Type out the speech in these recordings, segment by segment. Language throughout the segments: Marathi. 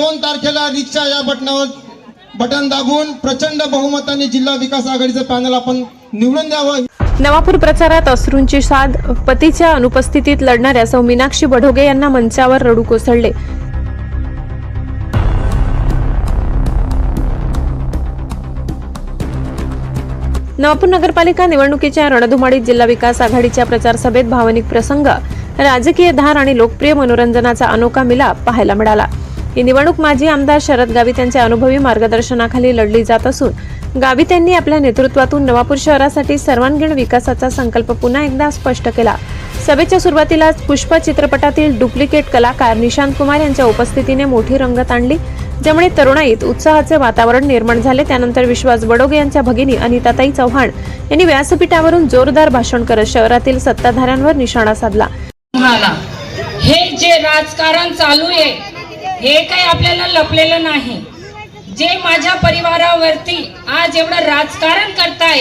2 तारखेला रिक्षा या बटन दाबून प्रचंड बहुमताने जिल्हा विकास आघाडीचं पॅनल आपण निवडून द्यावं। नवापूर प्रचारात अश्रूंची साद, पतीच्या अनुपस्थितीत लढणाऱ्या सौ मीनाक्षी बढोगे यांना मंचावर रडू कोसळले। नवापूर नगरपालिका निवडणुकीच्या रणधुमाळीत जिल्हा विकास आघाडीच्या प्रचार सभेत भावनिक प्रसंग, राजकीय धार आणि लोकप्रिय मनोरंजनाचा अनोखा मिलाप पाहायला मिळाला। ही निवडणूक माजी आमदार शरद गावित यांच्या अनुभवी मार्गदर्शनाखाली लढली जात असून गावित यांनी आपल्या नेतृत्वातून नवापूर शहरासाठी सर्वांगीण विकासाचा संकल्प पुन्हा एकदा स्पष्ट केला। सभेच्या सुरुवातीलाच पुष्पा चित्रपटातील डुप्लिकेट कलाकार निशांत कुमार यांच्या उपस्थितीने मोठी रंगत आणली, ज्यामुळे तरुणाईत उत्साहाचे वातावरण निर्माण झाले। त्यानंतर विश्वास बडोगे यांच्या भगिनी अनिताताई चव्हाण यांनी व्यासपीठावरून जोरदार भाषण करत शहरातील सत्ताधाऱ्यांवर निशाणा साधला। हे जे राजकारण चालू आहे हे काही आपल्याला लपलेलं नाही। जे माझ्या परिवारावरती आज एवढं राजकारण करताय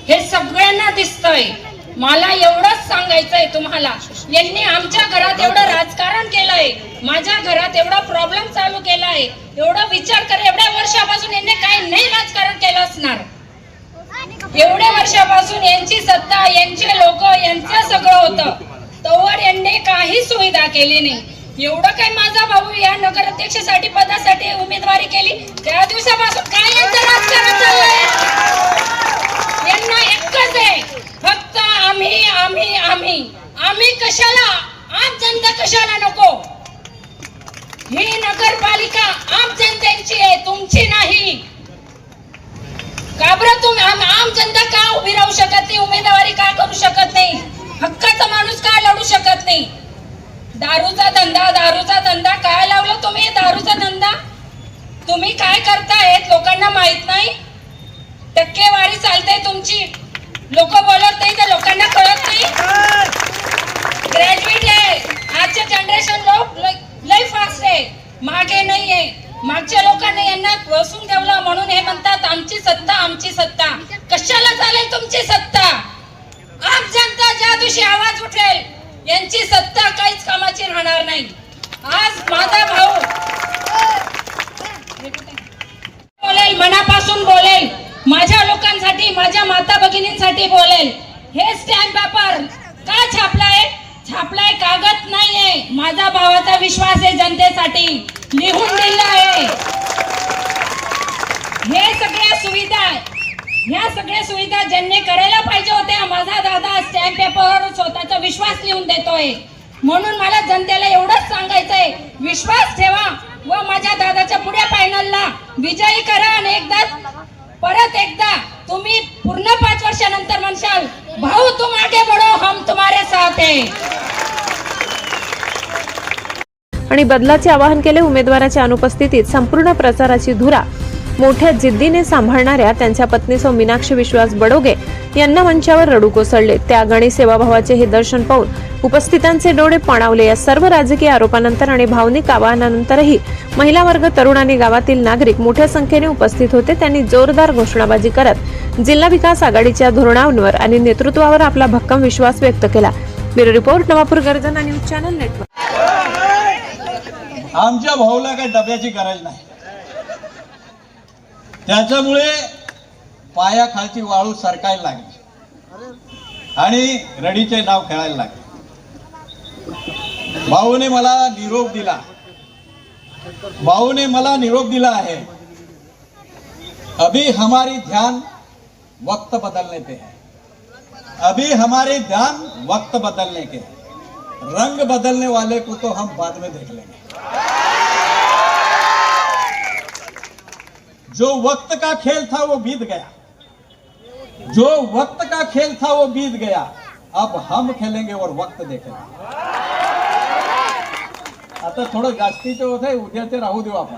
हे सगळ्यांना दिसतंय। मला एवढंच सांगायचंय तुम्हाला, यांनी आमच्या घरात एवढं राजकारण केलंय, माझ्या घरात एवढा प्रॉब्लेम चालू केलाय, एवढा विचार कर, एवढ्या वर्षापासून यांनी काही नाही राजकारण केलं असणार। एवढ्या वर्षापासून यांची सत्ता, यांचे लोक, यांचं सगळं होतं, तोवर यांनी काही सुविधा केली नाही। एवढं काही माझा भाऊ या नगराध्यक्षासाठी पदासाठी उमेदवारी केली त्या दिवसापासून काय यांचं राजकारण चाललंय? यांना एकच आहे, फक्त आम्ही आम्ही आम्ही आम्ही कशाला, आम जनता कशाला नको? ही नगरपालिका आम जनतेची आहे, तुमची नाही। का बरं तुम्ही आम जनता का उभी राहू शकत नाही? उमेदवारी का करू शकत नाही? हक्काचा माणूस का लढू शकत नाही? दारूचा धंदा काय लावलं तुम्ही? दारूचा धंदा तुम्ही काय करताय लोकांना माहित नाही। टक्केवारी चालते तुमची, लोक बोलत नाही तर लोकांना कळत नाही। ग्रॅज्युएट आहे, आजचे जनरेशन लोक लय फास्ट आहे, मागे नाही आहे। मागच्या लोकांनी यांना बसून ठेवलं म्हणून हे म्हणतात आमची सत्ता आमची सत्ता। कशाला चालेल तुमची सत्ता? आप जनता ज्या दिवशी आवाज उठेल यांची सत्ता काहीच कामाची राहणार नाही। आज माझा भाऊ बोलेल, मनापासून बोलेल, माझ्या लोकांसाठी, माझ्या माता भगिनींसाठी बोलेल। हे स्टॅम्प पेपर का छापलाय? छापलाय कागद नाहीये, माझा भावाचा विश्वास आहे जनतेसाठी, लिहून दिला आहे। हे सगळ्या सुविधा, ह्या सगळ्या सुविधा ज्यांनी करायला पाहिजे होत्या, माझा दादा स्टॅम्प पेपरवर स्वतःचा विश्वास लिहून देतोय। म्हणून मला जनतेला एवढंच सांगायचंय, विश्वास ठेवा व माझ्या दादाच्या पुढे पॅनलला विजयी करा आणि परत एकदा तुम्ही पूर्ण 5 वर्षानंतर म्हणशाल भाऊ तुम आगे बढ़ो, हम तुम्हारे साथ है। आणि बदलाचे आवाहन केले। उमेदवाराच्या अनुपस्थितीत संपूर्ण प्रचाराची धुरा मोठ्या जिद्दीने सांभाळणाऱ्या त्यांच्या पत्नी सौ मीनाक्षी विश्वास बडोगे यांना मंचावर रडू कोसळले। त्याग आणि सेवाभावाचे हे दर्शन पाहून उपस्थितांचे डोळे पाणावले। या सर्व राजकीय आरोपानंतर आणि भावनिक आवाहनानंतरही महिला वर्ग, तरुण आणि गावातील नागरिक मोठ्या संख्येने उपस्थित होते। त्यांनी जोरदार घोषणाबाजी करत जिल्हा विकास आघाडीच्या धोरणांवर आणि नेतृत्वावर आपला भक्कम विश्वास व्यक्त केला। ब्युरो रिपोर्ट, नवापूर गर्जना न्यूज चॅनल नेटवर्क। आमच्या भाऊला काही डब्याची गरज नाही, त्याच्यामुळे पायाखालची वाळू सरकायला लागली आणि रडीचे नाव खेळायला लागले। भाऊने मला निरोप दिला आहे, अभी हमारी ध्यान वक्त बदलने पे है, अभी हमारे ध्यान वक्त बदलने के है, रंग बदलने वाले को तो हम बाद में देख लेंगे। जो वक्त का खेल था वो बीत गया, जो वक्त का खेल था वो बीत गया, अब हम खेलेंगे और वक्त देखेंगे। आता थोडं जास्तीचे होत आहे, उद्याचे राहू देऊ आपण।